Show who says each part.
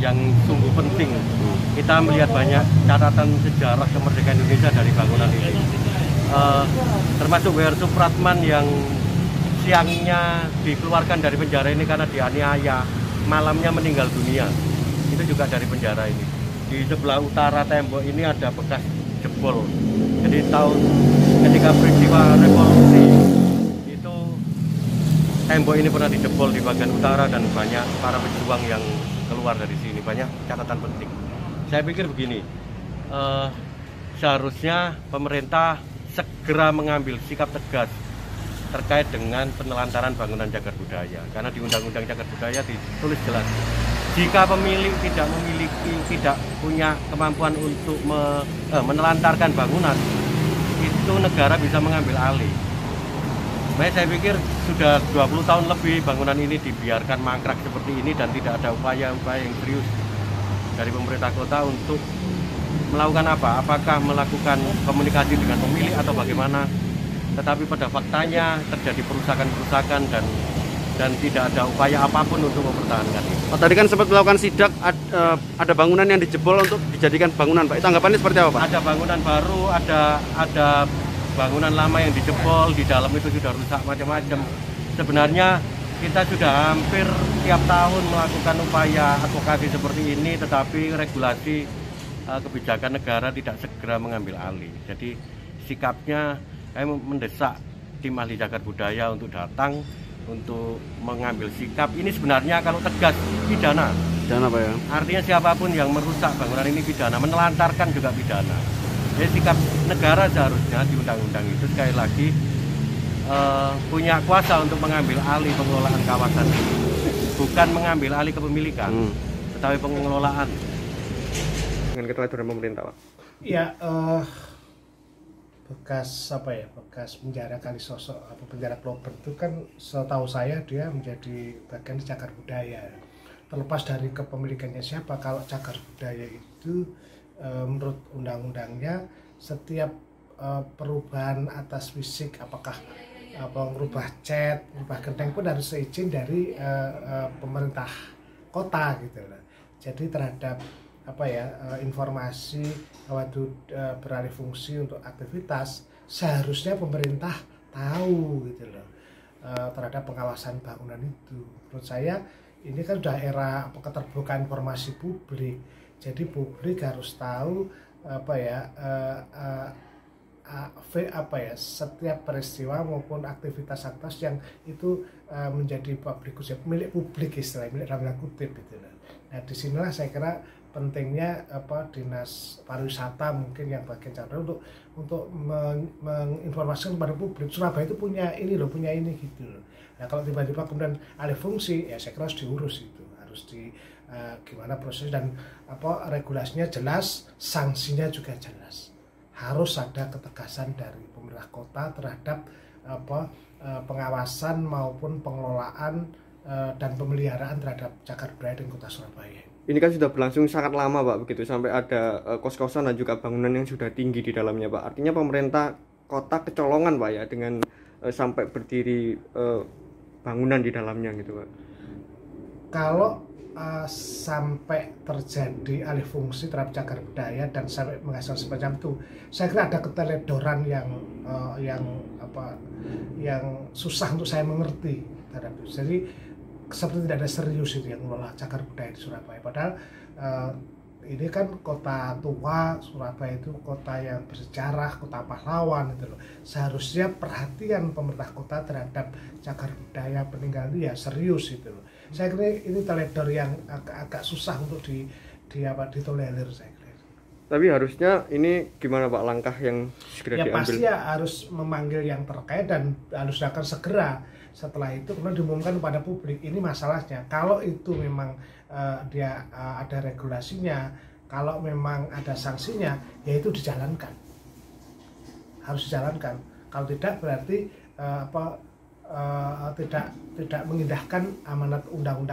Speaker 1: Yang sungguh penting. Kita melihat banyak catatan sejarah kemerdekaan Indonesia dari bangunan ini, termasuk W.R. Supratman yang siangnya dikeluarkan dari penjara ini karena dianiaya, malamnya meninggal dunia, itu juga dari penjara ini. Di sebelah utara tembok ini ada bekas jebol, jadi tahun ketika peristiwa revolusi itu tembok ini pernah dijebol di bagian utara dan banyak para pejuang yang keluar dari sini, banyak catatan penting. Saya pikir begini, seharusnya pemerintah segera mengambil sikap tegas terkait dengan penelantaran bangunan cagar budaya, karena di Undang-Undang Cagar Budaya ditulis jelas, jika pemilik tidak punya kemampuan untuk menelantarkan bangunan, itu negara bisa mengambil alih. Saya pikir sudah 20 tahun lebih bangunan ini dibiarkan mangkrak seperti ini dan tidak ada upaya-upaya yang serius dari pemerintah kota untuk melakukan apa? Apakah melakukan komunikasi dengan pemilik atau bagaimana? Tetapi pada faktanya terjadi perusakan dan tidak ada upaya apapun untuk mempertahankan itu.
Speaker 2: Oh, tadi kan sempat melakukan sidak, ada bangunan yang dijebol untuk dijadikan bangunan, Pak. Itu anggapannya seperti apa, Pak?
Speaker 1: Ada bangunan baru, ada bangunan lama yang dijebol, di dalam itu sudah rusak macam-macam. Sebenarnya kita sudah hampir tiap tahun melakukan upaya advokasi seperti ini, tetapi regulasi kebijakan negara tidak segera mengambil alih. Jadi sikapnya saya mendesak tim ahli cagar budaya untuk datang untuk mengambil sikap. Ini sebenarnya kalau tegas pidana.
Speaker 2: Pidana, Pak, ya? Artinya
Speaker 1: siapapun yang merusak bangunan ini pidana, menelantarkan juga pidana. Jadi sikap negara seharusnya di undang-undang itu sekali lagi punya kuasa untuk mengambil alih pengelolaan kawasan ini, bukan mengambil alih kepemilikan, tetapi pengelolaan.
Speaker 2: Dengan keteladanan pemerintah, Pak.
Speaker 3: Ya, bekas penjara Kalisosok atau penjara Klober itu kan setahu saya dia menjadi bagian cagar budaya. Terlepas dari kepemilikannya siapa, kalau cagar budaya itu menurut undang-undangnya setiap perubahan atas fisik, apakah merubah cat, merubah genteng pun harus seizin dari pemerintah kota gitu lah. Jadi terhadap informasi bahwa itu beralih fungsi untuk aktivitas, seharusnya pemerintah tahu gitu loh terhadap pengawasan bangunan itu. Menurut saya ini kan sudah era keterbukaan informasi publik. Jadi publik harus tahu setiap peristiwa maupun aktivitas yang itu menjadi milik publik, istilahnya milik dalam kutip gitu. Nah disinilah saya kira pentingnya dinas pariwisata mungkin yang bagian cadang untuk menginformasikan kepada publik, Surabaya itu punya ini gitu loh. Nah kalau tiba-tiba kemudian alih fungsi, ya saya kira harus diurus itu, harus gimana proses dan regulasinya jelas, sanksinya juga jelas. Harus ada ketegasan dari pemerintah kota terhadap pengawasan maupun pengelolaan dan pemeliharaan terhadap cagar budaya di Kota Surabaya.
Speaker 2: Ini kan sudah berlangsung sangat lama, Pak, begitu, sampai ada kos-kosan dan juga bangunan yang sudah tinggi di dalamnya, Pak. Artinya pemerintah kota kecolongan, Pak, ya, dengan sampai berdiri bangunan di dalamnya gitu, Pak.
Speaker 3: Kalau sampai terjadi alih fungsi terhadap cagar budaya dan sampai menghasilkan semacam itu, saya kira ada keteledoran yang susah untuk saya mengerti terhadap itu. Jadi seperti tidak ada serius itu yang mengelola cagar budaya di Surabaya. Padahal ini kan kota tua, Surabaya itu kota yang bersejarah, kota pahlawan gitu loh. Seharusnya perhatian pemerintah kota terhadap cagar budaya peninggalan itu ya serius gitu loh. Saya kira ini teledor yang agak susah untuk ditolerir saya kira.
Speaker 2: Tapi harusnya ini gimana Pak langkah yang segera
Speaker 3: Ya
Speaker 2: diambil?
Speaker 3: pasti ya harus memanggil yang terkait dan harus akan segera. Setelah itu kemudian diumumkan kepada publik ini masalahnya. Kalau itu memang dia ada regulasinya, kalau memang ada sanksinya, ya itu dijalankan, harus dijalankan. Kalau tidak berarti tidak mengindahkan amanat undang-undang.